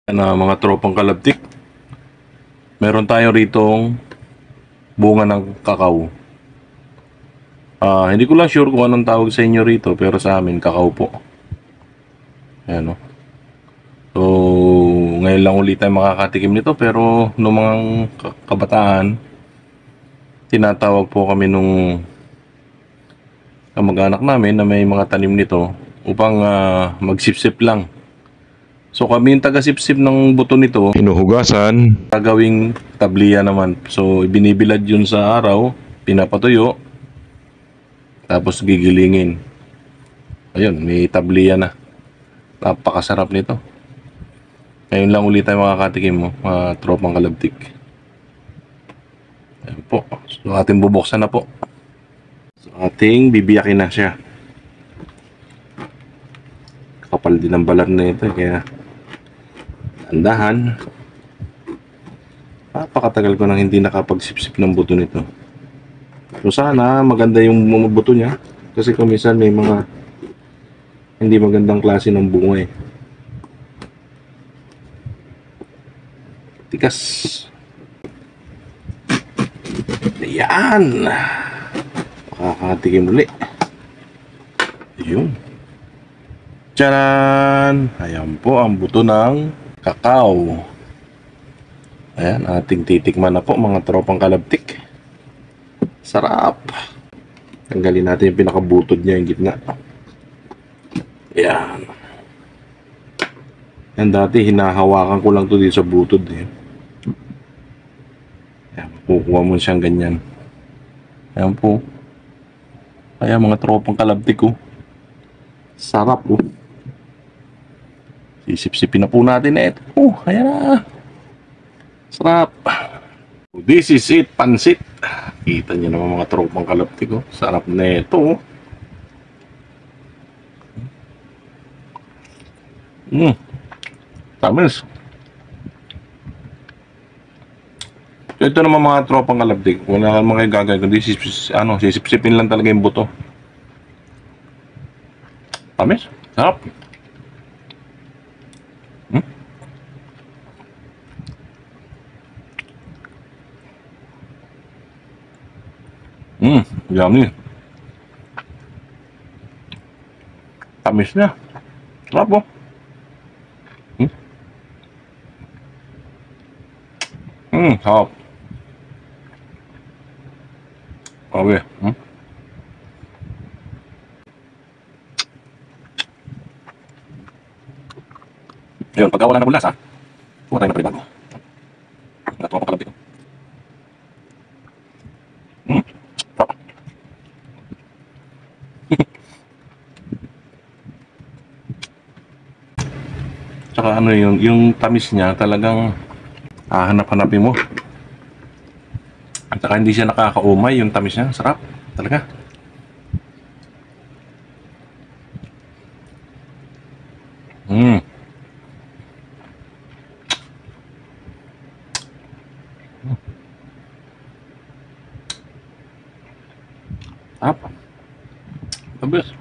Na mga tropang kalabtik, meron tayo ritong bunga ng kakao. Hindi ko lang sure kung anong tawag sa inyo rito, pero sa amin kakao po. Ayan o. So, ngayon lang ulit tayo makakatikim nito, pero noong mga kabataan, tinatawag po kami nung kamag-anak namin na may mga tanim nito upang magsipsip lang. So kami yung taga-sipsip ng buto nito, Pinuhugasan, gagawing tabliya naman. So ibinibilad yun sa araw, pinapatuyo, tapos gigilingin. Ayun, may tabliya na. Napakasarap nito. Ngayon lang ulit tayo makakatikim mo, mga tropang kalabtik. Ayan po. So ating bubuksan na po. So ating bibiyakin na siya. Kapal din ang balat na ito, kaya andahan. Napakatagal ko nang hindi nakapagsipsip ng buto nito. So sana maganda yung buto niya, kasi kung minsan may mga hindi magandang klase ng bunga eh. Tikas. Ayan. Makakatikim ulit. Ayun. Tcharan! Ayan po ang buto ng kakao. Ayan, ating titikman na po mga tropang kalabtik. Sarap! Tanggalin natin yung pinakabutod niya, yung gitna. Ayan. Yan, dati hinahawakan ko lang to dito sa butod eh. Ayan, kukuha mo siyang ganyan. Ayan po. Ayan mga tropang kalabtik oh. Sarap oh. Sisip-sipin na po natin na ito. Oh, ayan na. Sarap. This is it, pansit. Kita nyo naman mga tropang kalabtik oh. Sarap na ito oh. Tamis. So, ito naman mga tropang kalabtik. Wala kang mga gagawin. Kundi sisip-sipin lang talaga yung buto. Tamis. Sarap. Yummy. Tamis na. Sarap oh. Sarap. Okay. Ayun, pagka wala na bulas ha, kuha tayo na panibago. Natuwa ko kalabit ko. Sarap. Tsaka ano yung tamis niya talagang hanap-hanapin mo. At saka hindi siya nakakaumay yung tamis niya. Sarap talaga. Apa? Habis.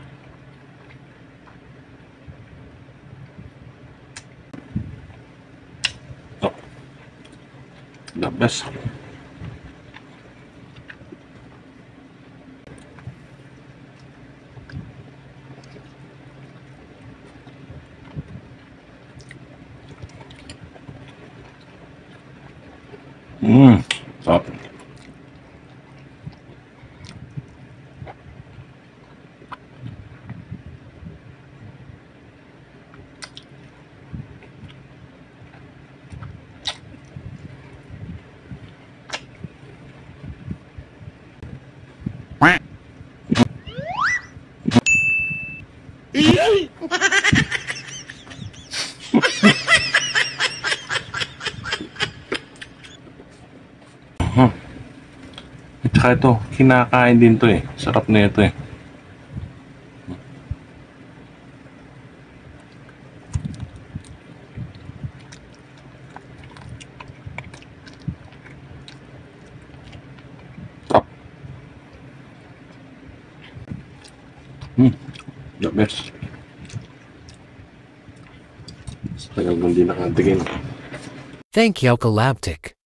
Oh. The best. Sarap. At saka ito, kinakain din to eh. Sarap na ito eh. Sarap. The best. Tagal kong di nakatingin. Thank you, Galactic.